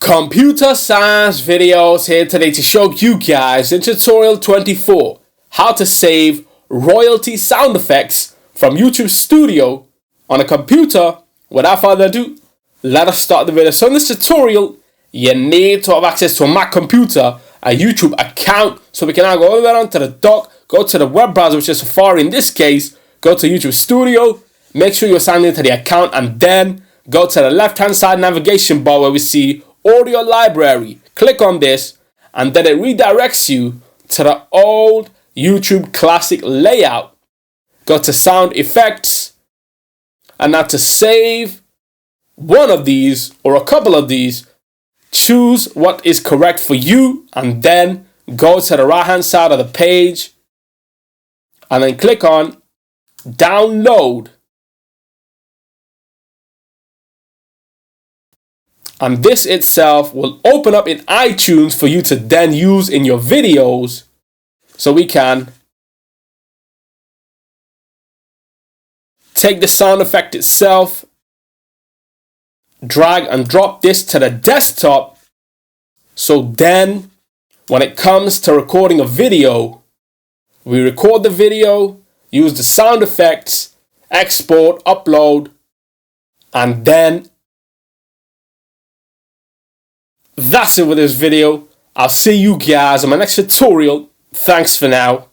Computer science videos here today to show you guys in tutorial 24 how to save royalty sound effects from YouTube Studio on a computer. Without further ado, let us start the video. So in this tutorial, you need to have access to a Mac computer, a YouTube account. So we can now go all the way down to the dock, go to the web browser, which is Safari in this case, go to YouTube Studio, make sure you're signed into the account, and then go to the left hand side navigation bar where we see audio library. Click on this and then it redirects you to the old YouTube classic layout. Go to sound effects, and now to save one of these or a couple of these, choose what is correct for you and then go to the right hand side of the page and then click on download. And this itself will open up in iTunes for you to then use in your videos. So we can take the sound effect itself, drag and drop this to the desktop. So then when it comes to recording a video, we record the video, use the sound effects, export, upload, and then that's it with this video. I'll see you guys in my next tutorial. Thanks for now.